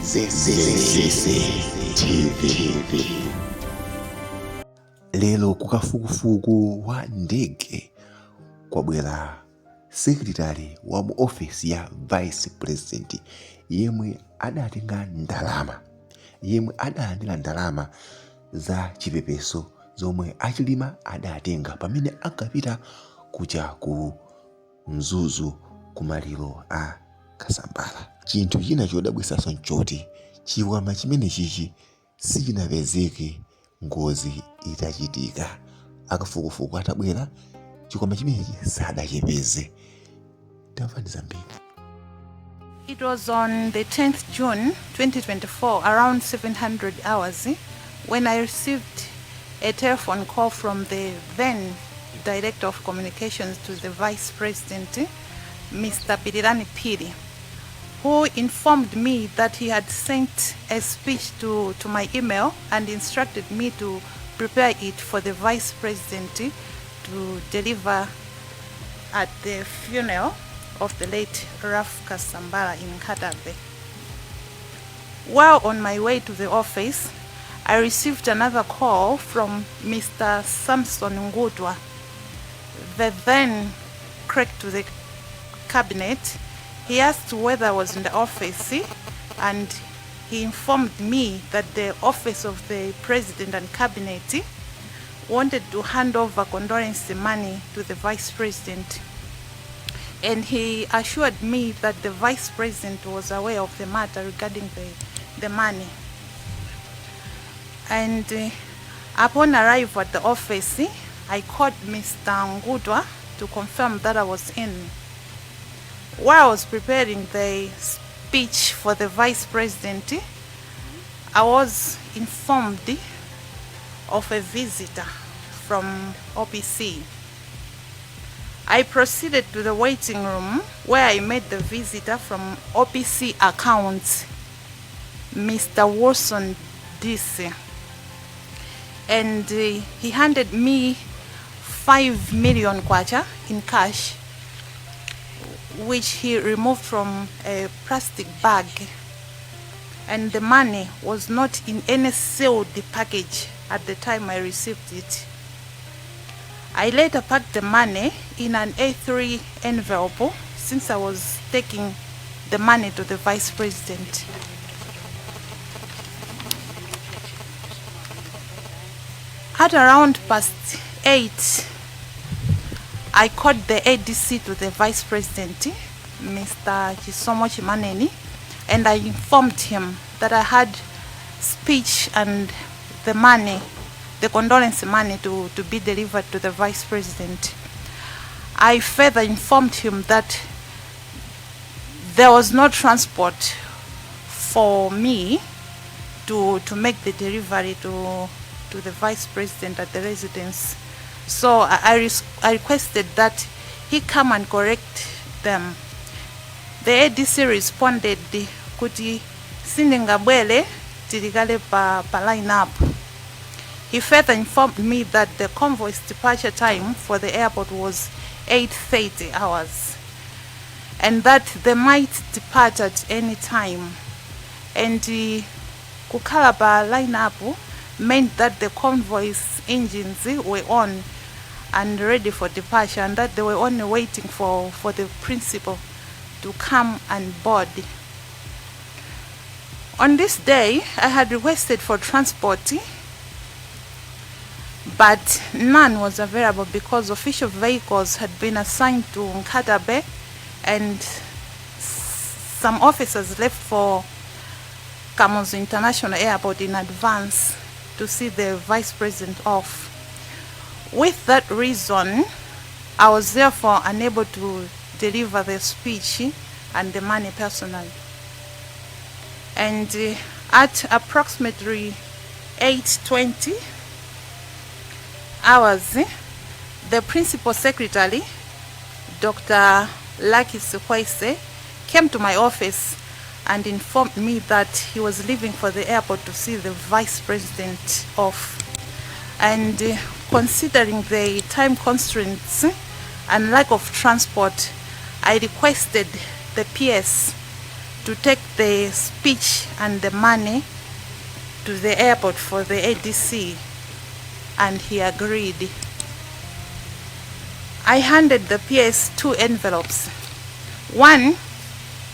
TV. Lelo kukafukufuku wa ndege kwabwera sekretari wa mu ofisi ya vice president yemwe adatenga ndalama, yemwe adalandira ndalama za chipepeso zomwe achilima adatenga pamene ankapita kuja ku Mzuzu kumaliro a Kasambala. Chinthu china chodabwisanso nchoti chikwama chimene chichi sichinapezeke ngozi itachitika. Akafukufuku atabwera chikwama chimenechi sadachipeze. Tamvani zambiri. It was on the 10th June 2024, around 700 hours, when I received a telephone call from the then Director of Communications to the Vice President, Mr. Pirirani Piri, who informed me that he had sent a speech to my email and instructed me to prepare it for the Vice President to deliver at the funeral of the late Raf Kasambala in Kadabe. While on my way to the office, I received another call from Mr. Samson Ngutwa, the then clerk to the cabinet. He asked whether I was in the office, and he informed me that the office of the president and cabinet wanted to hand over condolence money to the vice president. And he assured me that the vice president was aware of the matter regarding the money. And upon arrival at the office, I called Mr. Ngutwa to confirm that I was in. While I was preparing the speech for the vice president, I was informed of a visitor from OPC. I proceeded to the waiting room where I met the visitor from OPC accounts, Mr. Wilson DC. And he handed me 5 million kwacha in cash, which he removed from a plastic bag. And the money was not in any sealed package at the time I received it. I later packed the money in an A3 envelope since I was taking the money to the vice president. At around past 8, I called the ADC to the vice president, Mr. Chidasowa, and I informed him that I had speech and the money, the condolence money to be delivered to the vice president. I further informed him that there was no transport for me to make the delivery to the vice president at the residence. So I requested that he come and correct them. The ADC responded, kuti sindingabwele tiligale pa line up. He further informed me that the convoy's departure time for the airport was 8:30 hours, and that they might depart at any time. And kukhala pa line up meant that the convoy's engines were on and ready for departure, and that they were only waiting for the principal to come and board. On this day, I had requested for transport, but none was available because official vehicles had been assigned to Nkatabe, and some officers left for Kamuzu International Airport in advance to see the vice president off. With that reason, I was therefore unable to deliver the speech and the money personally. And at approximately 8:20 hours, the principal secretary, Dr. Lucky Sukwese, came to my office and informed me that he was leaving for the airport to see the vice president off. And considering the time constraints and lack of transport, I requested the PS to take the speech and the money to the airport for the ADC, and he agreed. I handed the PS 2 envelopes. One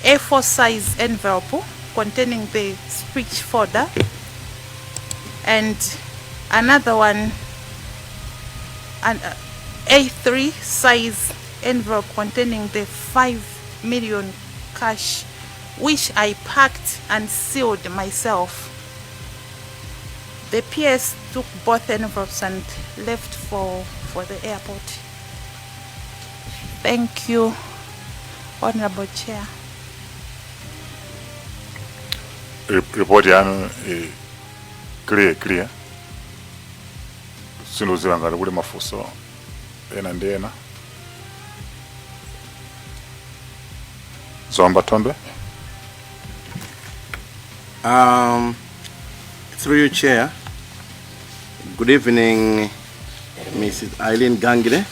A4 size envelope containing the speech folder, and another one an A3 size envelope containing the 5 million cash, which I packed and sealed myself. The PS took both envelopes and left for the airport. Thank you, Honorable Chair. Report yanu clear. Sinuziwa ngale kule mafuso ena ndena. Zomba Tombe. Through you, Chair. Good evening, Mrs. Eileen Gangile.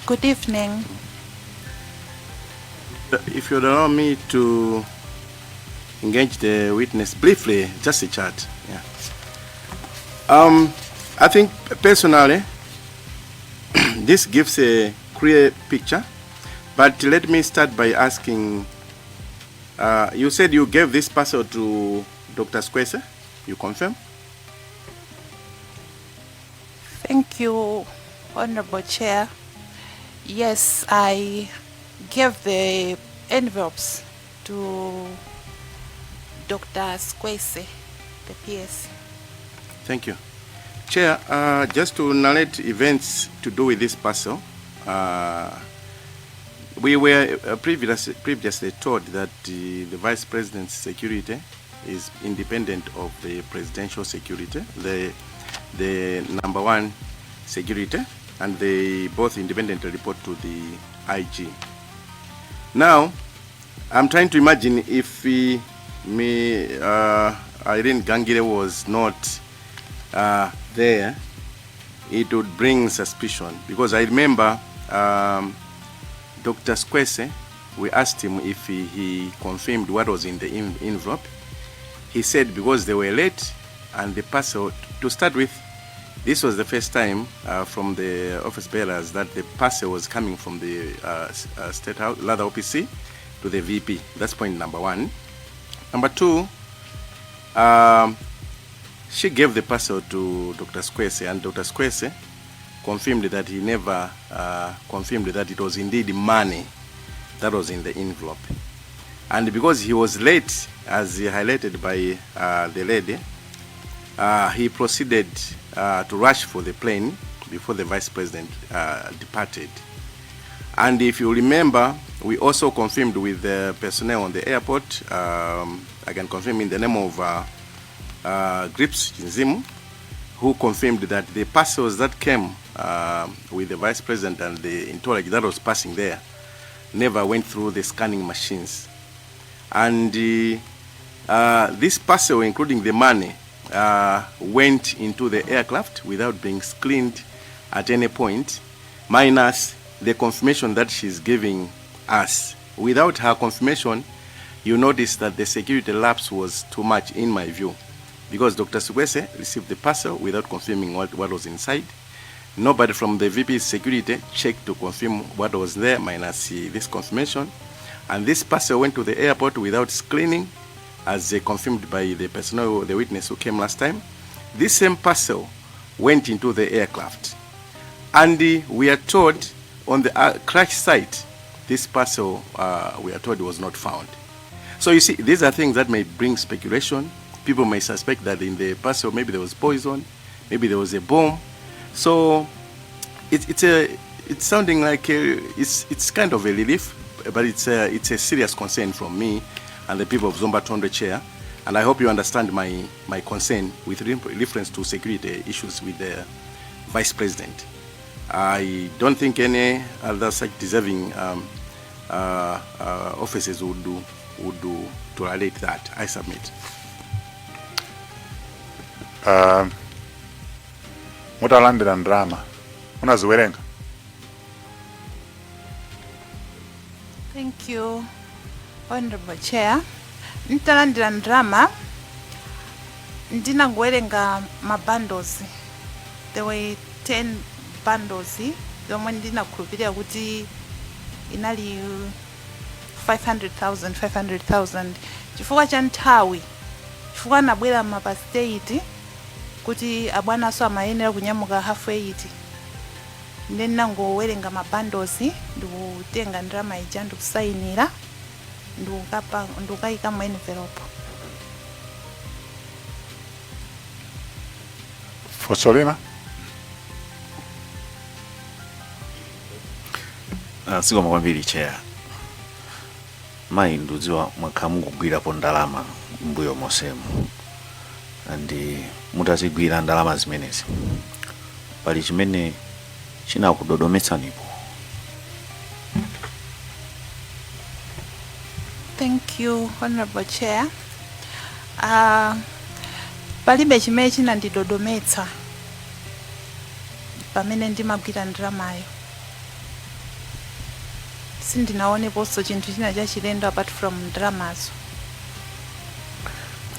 Good evening. If you'd allow me to engage the witness briefly, just a chat. Yeah. I think personally, this gives a clear picture, but let me start by asking, you said you gave this parcel to Dr. Squese, you confirm? Thank you, Honorable Chair. Yes, I gave the envelopes to Dr. Squese, the PS. Thank you. Chair, just to narrate events to do with this parcel, we were previously told that the Vice President's security is independent of the presidential security, the number one security, and they both independently report to the IG. Now, I'm trying to imagine if Irene Gangire was not there, it would bring suspicion, because I remember Dr. Squese, we asked him if he confirmed what was in the envelope. He said because they were late and the parcel, to start with, this was the first time from the office bearers that the parcel was coming from the State House, Ladder OPC, to the VP. That's point number one. Number two, she gave the parcel to Dr. Squese, and Dr. Squese confirmed that he never confirmed that it was indeed money that was in the envelope. And because he was late, as highlighted by the lady, he proceeded to rush for the plane before the Vice President departed. And if you remember, we also confirmed with the personnel on the airport, I can confirm in the name of Grips Nzimu, who confirmed that the parcels that came with the Vice President and the entourage that was passing there never went through the scanning machines. And this parcel, including the money, went into the aircraft without being screened at any point, minus the confirmation that she's giving us. Without her confirmation, you notice that the security lapse was too much in my view, because Dr. Squese received the parcel without confirming what was inside. Nobody from the VP's security checked to confirm what was there, minus this confirmation. And this parcel went to the airport without screening, as confirmed by the personnel, the witness who came last time. This same parcel went into the aircraft. And we are told on the crash site, this parcel, we are told, was not found. So you see, these are things that may bring speculation. People may suspect that in the parcel maybe there was poison, maybe there was a bomb. So it's sounding like it's kind of a relief, but it's a serious concern from me and the people of Zomba Tonde Chair, and I hope you understand my concern with reference to security issues with the Vice President. I don't think any other such deserving offices would do to relate that. I submit. Mutalandira ndrama unaziwerenga? Thank you, Honorable Chair. Ntalandira ndrama ndinangowerenga mabundles. There were 10 bundles zomwe ndinakhulupirira kuti inali 500,000 chifukwa cha nthawi, chifukwa anabwera mapa state kuti abwanaso amayenera kunyamuka half 8. Then nangowerenga mabundles ndikutenga ndrama ija ndikusayinira ndikukayika mu envelope. Fosolina. Zikomo kwambiri Chair. Mayi ndudziwa mwakhala mukugwirapo ndalama mbuyo mosemu. Andi mutazigwira ndalama zimenezi, pali chimene chinakudodometsanipo? Thank you, Honorable Chair. Palibe chimene chinandidodometsa pamene ndimagwira ndramayo. Sindinaoneponso chinthu china chachilendo apart from ndramazo.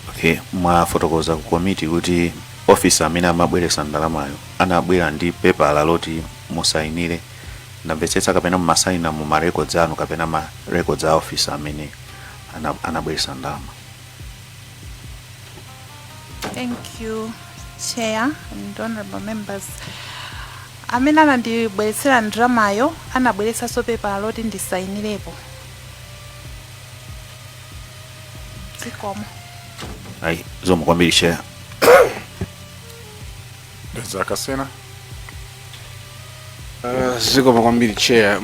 Okay, mwafotokoza ku committee kuti officer amene amabweretsa ndalamayo anabwera ndi paper loti musayinire. Ndamvetsetsa kapena mumasayina mu records anu kapena ma records a officer amene anabweretsa ndalama. Thank you, Chair and honorable members. Amene anandibweretsera ndramayo anabweretsanso paper loti ndisayinirepo. Zikomo. Ayi, zikomo kwambiri Chair. Zakasena. Zikomo kwambiri Chair.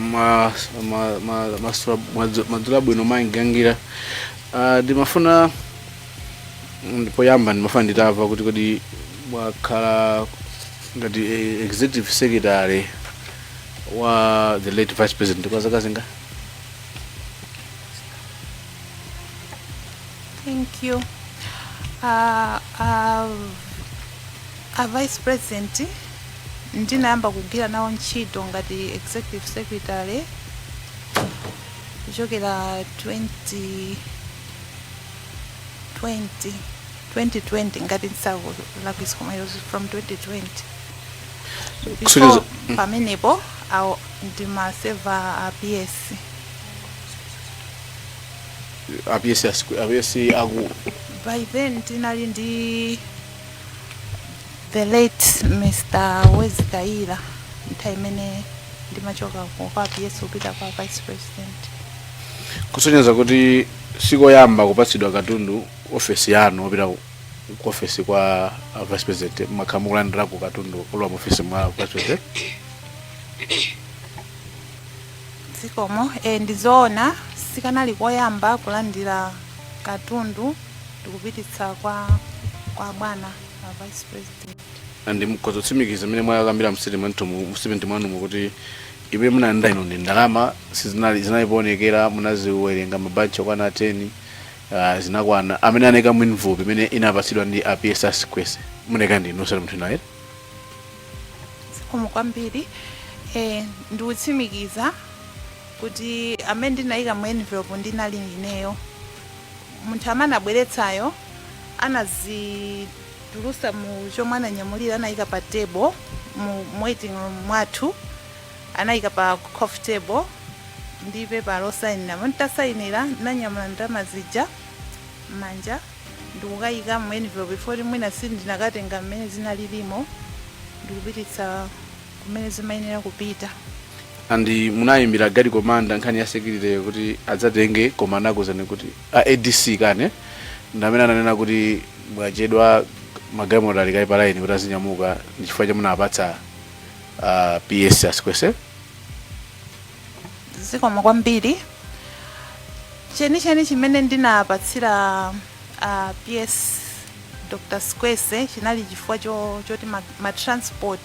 Madula bwino maingangira. Ndimafuna poyamba ndimafuna nditava kuti kodi mwakhala ngati executive secretary wa the late vice president kwa zaka zinga? Thank you. Vice President ndinayamba kugwira nawo ntchito ngati executive secretary kuchokera 2020 ngati nsaku lakwisa from 2020. Before pamenepo ndimaseva APS. APS aku By then tinali ndi the late Mr. Wezikaira nthawi imene ndimachoka kwa APS kupita kwa vice president. kusonyeza kuti sikoyamba kupatsidwa katundu office yanu opita ku office kwa vice president makhamukulandirako katundu kulwa mu office mwa vice president? Zikomo ndizoona sikanali koyamba kulandira katundu ndikupititsa kwa bwana wa vice president. Andi mkozotsimikiza mene mwakambira mstatement mwanu kuti ibe munanda ino ndi ndalama zinalipoonekera munaziwerenga mabanchi okwana 10 zinakwana amene aneka mwinvupi imene inapatsidwa ndi APS Chikwama muneka ndi nosala munthu naye? Zikomo kwambiri ndikutsimikiza kuti amene ndinayika mu envelope ndinali ineyo. Munthu amene abweretsayo anazitulusa mu chomwe ananyamulira anayika pa table mu waiting room mwathu, anayika pa coffee table ndi paper losayinira. Montasayinira nanyamula ndalama zija manja ndikukayika mu envelope before mwina sindinakatenga mmene zinalilimo ndikupititsa kumene zimayenera kupita. Andi munayimbira gadi komanda nkhani ya security kuti adzatenge komanda kuzani kuti ADC kane ndamene ananena kuti mwachedwa magalimoto ali pa line kuti azinyamuka ndichifukwa chamuna apatsa PS Chikwama? Zikomo kwambiri. Chenicheni chimene ndinapatsira PS Dr. Chikwama chinali chifukwa choti ma-transport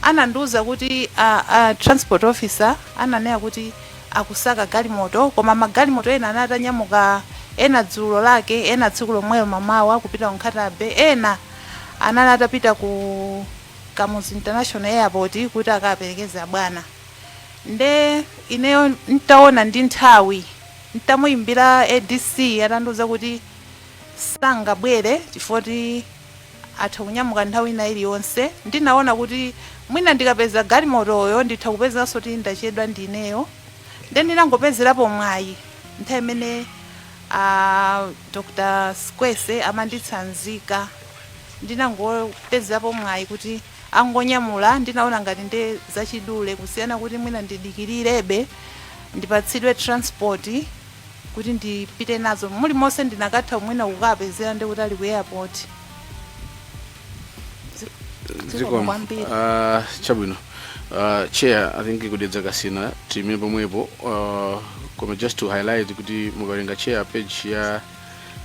anandiuza kuti transport officer ananena kuti akusaka galimoto, koma magalimoto ena anatanyamuka, ena dzulo lake, ena tsiku lomwelo mamawa kupita kuNkhatabe, ena anatapita ku Kamuzu International Airport kuti akaperekeza bwana. nde ineyo ntaona ndi nthawi ntamuyimbira ADC atandiuza kuti sangabwere chifoti atha kunyamuka nthawi ina iliyonse. Ndinaona kuti mwina ndikapeza galimotoyo nditha kupezanso kuti ndachedwa ndineyo, nde ndinangopezerapo mwayi nthawi imene Dr. Skwese amanditsanzika, ndinangopezerapo mwayi kuti angonyamula. Ndinaona ngati nde zachidule kusiyana kuti mwina ndidikirirebe ndipatsidwe transport kuti ndipite nazo muli monse ndinakatha mwina kukapezera ndi kuti ali ku airport. Chabwino. Chair, I think kudedza kasina timene pomwepo koma just to highlight kuti mukalenga chair page ya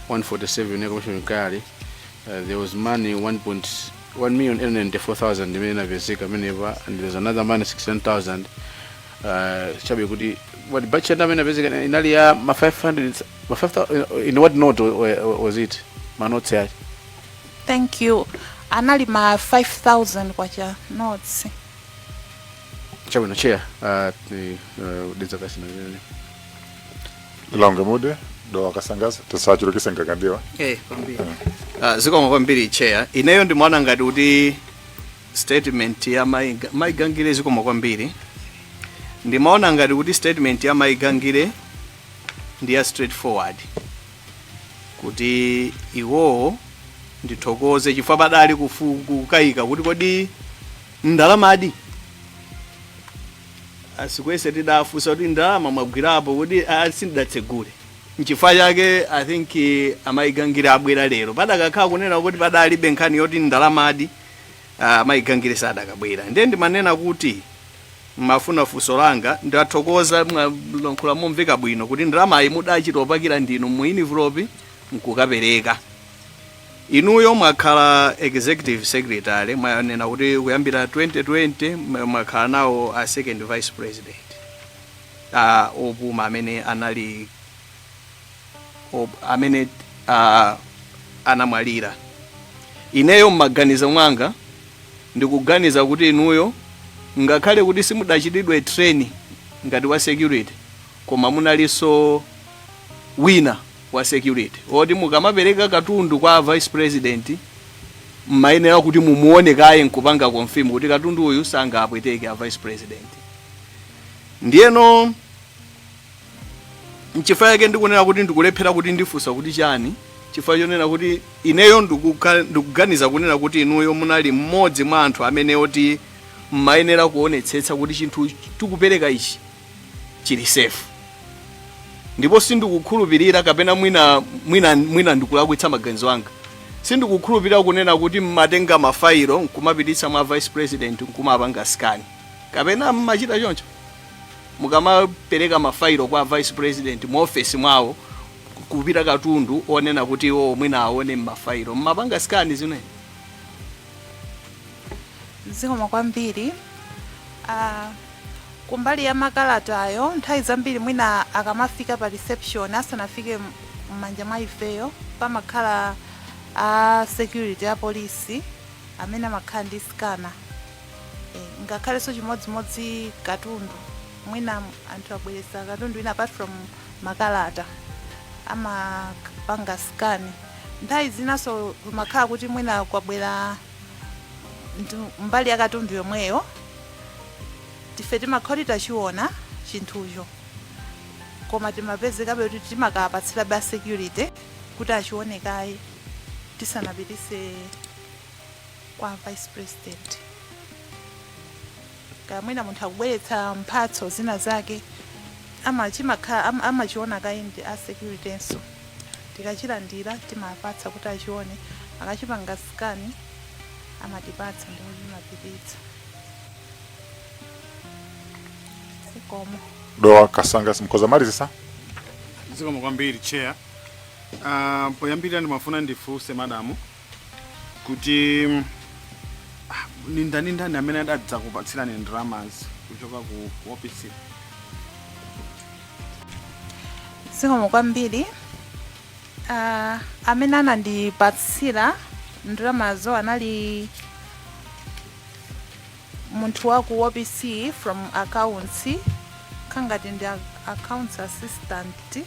147 ya commission kali there was money 1,894,000 imene inapezeka meneva, and there's another money 16,000 chabe kuti what budget amene inapezeka inali ya ma 500 in what note was it? Ma notes ya. Thank you. Anali ma 5,000 kwa cha notes. Chabwino chair kudedza kasina nini Longa mude do akasangaza tasachiro kisengakandiwa kwambiri zikoma kwambiri chair. Ineyo ndimaona ngati kuti statement ya maigangire zikoma kwambiri. Ndimaona ngati kuti statement ya maigangire ndi ya straightforward kuti iwo ndithokoze chifukwa padali kukayika kuti kodi ndalamadi Asikwese tidafusa kuti ndalama mwagwirapo kuti sindidatsegule. Nchifukwa chake I think amaigangire abwera lero padakakhala kunena kuti padalibe nkhani yoti ndalamadi amaigangire sadakabwera. Ndiye ndimanena kuti mafuna funso langa ndathokoza mlankhula momveka bwino kuti ndalamayi mudachitopakira ndinu mu envelope nkukapereka. Inuyo mwakhala executive secretary mwanena kuti kuyambira 2020 mwakhala nawo a second vice president opuma amene anali amene anamwalira. Ineyo mmaganizo mwanga ndikuganiza kuti inuyo ngakhale kuti simudachitidwe training ngati wa security koma munalinso wina wa security oti mukamapereka katundu kwa vice president mmayenera kuti mumuone kaye nkupanga confirm kuti katundu uyu sangapweteke a vice president. Ndiyeno nchifukwa yake ndikunena kuti ndikulephera kuti ndifunsa kuti chani chifukwa chonena kuti ineyo ndikuganiza kunena kuti inuyo munali mmodzi mwa anthu amene oti mmayenera kuonetsetsa kuti chinthu tikupereka ichi chili safe. Ndipo sindikukhulupirira kapena mwina ndikulakwitsa maganizo anga. Sindikukhulupirira kunena kuti mmatenga mafailo nkumapititsa mwa vice president nkumapanga scan. Kapena mmachita choncho. Mukamapereka mafailo kwa vice president mu office mwawo kupita katundu onena kuti mwina aone mafailo mmapanga scan zine. Zikoma kwambiri. Kumbali ya makalatayo nthawi zambiri mwina akamafika pa reception asanafike mmanja mwa ifeyo pamakhala security ya polisi amene amakhala ndi scanner. Ngakhalenso chimodzimodzi katundu mwina anthu abweresa katundu ina apart from makalata amapanga scan. Nthawi zinaso kumakhala kuti mwina kwabwera mbali ya katundu yomweyo tife timakhala tachiona chinthucho koma timapezekabe kuti timakapatsira ba security kuti achionekaye tisanapitise kwa vice president. Kamwina munthu akubweretsa mphatso zina zake amachiona kaye ndi a security nso tikachilandira timapatsa kuti achione akachipanga scan amatipatsa ndipo timapititsa. Komo do akasanga mkoza mali sasa zikoma kwambiri chair. Poyambira ndimafuna ndifunse madamu kuti ni ndani amene adadza kupatsirani dramas kuchoka ku office. zikoma kwambiri. Amene anandipatsira ndramazo anali munthu waku OPC from accounts kangati ndi accounts assistant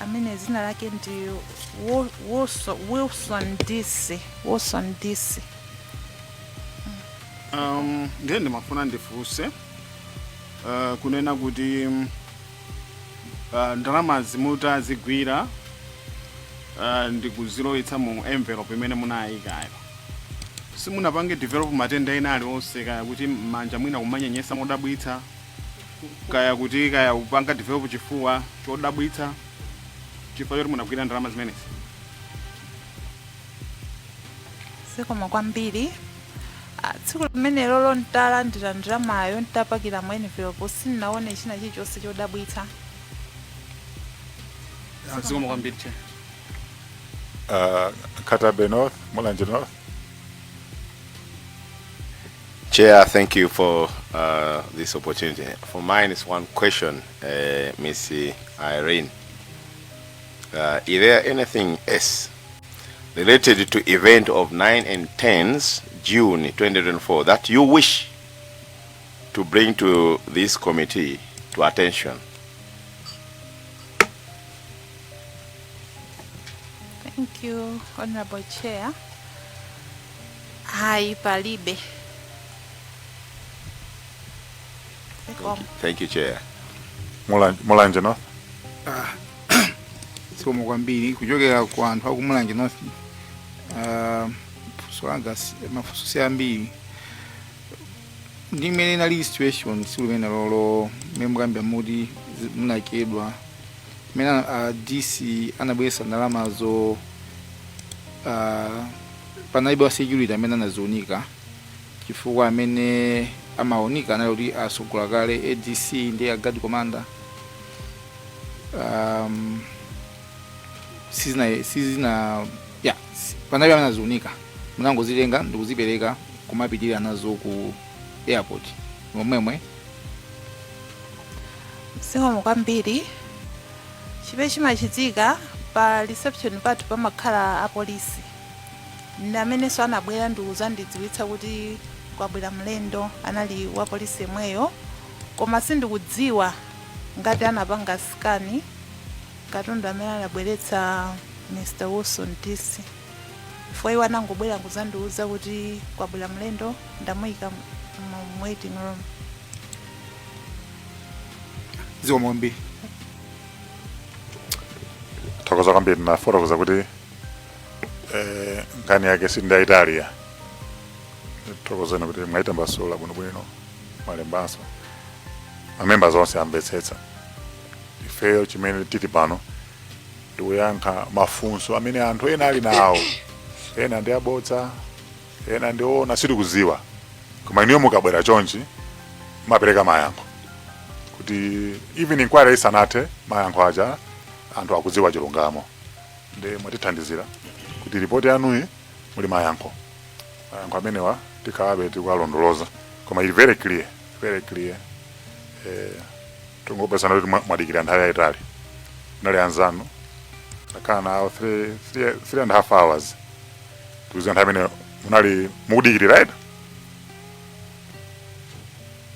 amene zina lake ndi Wilson DC. Ndiye ndimafuna ndifunse kunena kuti ndalama zimutazigwira ndikuzilowetsa mu envelope imene munayikayo. Simunapange develop matenda ena aliwonse kaya kuti manja mwina kumanyenyesa modabwitsa kaya kuti kaya upanga develop chifuwa chodabwitsa chifukwa choti munagwira ndalama zimenezi? Zikomo kwambiri. Tsiku limene lolo ntalandira ndalamayo ntapakira mu envelope sinaone china chilichonse chodabwitsa. Zikomo kwambiri. Katabe North, Mulanje North. Chair, thank you for this opportunity. For mine is one question, Miss Irene. Is there anything else related to event of 9 and 10th June 2024 that you wish to bring to this committee to attention? Thank you, Honorable Chair. Hai palibe. Thank you, Chair. Mulanje North. Zikomo kwambiri kuchokera kwa anthu aku Mulanje North. Swanga mafuso ambiri. Ndimene nali situation sikumene lolo memugambya mudi munakedwa. Mena DC anabwesa ndalama zo panaiba security amene anazonika chifukwa amene amaonika nayo kuti asogula kale ADC ndi agadi commander sizina ya panaiba amene anazonika munangozilenga ndikuzipereka kumapitirira nazo ku airport momwemwe. Zikomo kwambiri. Chipe chimachitika pa reception pathu pamakhala apolisi ndi amenenso anabwera ndikuzandidziwitsa kuti kwabwera mlendo anali wa polisi yemweyo, koma sindikudziwa ngati anapanga skani katundu amene anabweretsa Mr. Wilson DC. Foi wanangobwera kuzandiuza kuti kwabwera mlendo ndamuyika mu waiting room. Zikomo kwambiri. Thokoza kwambiri na fotokoza kuti nkani yake sinda Italia. Thokoza kuti mwaita mbasula bwino malembaso. Amembers onse amvetsetsa. Ifeyo chimene titi pano ndikuyankha mafunso amene anthu ena ali nawo. Ena ndi abodza, ena ndiona sitikuziwa. Koma iniyo mukabwera chonchi mapereka mayankho. Kuti even inquiry isanathe mayankho aja anthu akudziwa chilungamo. Ndi mwatithandizira kuti ripoti yanuyi muli mayankho. Mayankho amenewa tikabe tikalondoloza. Koma ili very clear. Tungopesana kuti mwadikira nthawi yayitali. Nali anzanu akana nawo 3.5 hours. Tuziwa nthawi imene munali mukudikirira right?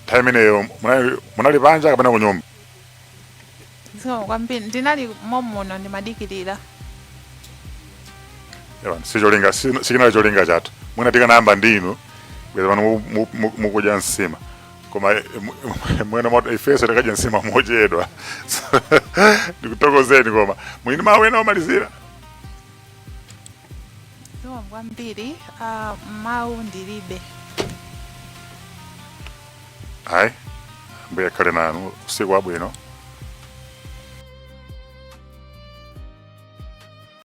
Nthawi imeneyo munali panja kapena kunyumba? Zikomo kwambiri ndinali momuno ndimadikirira. Yaani sikinali cholinga chathu. Mwina tikanayamba ndinu bweza pano mukudya nsima. Koma mwena moto ifeso tikadya nsima mochedwa. Ndikuthokozeni koma mwini mawena omalizira. Zikomo kwambiri mawu ndilibe. Hai. Mbuya kale nanu usiku wabwino.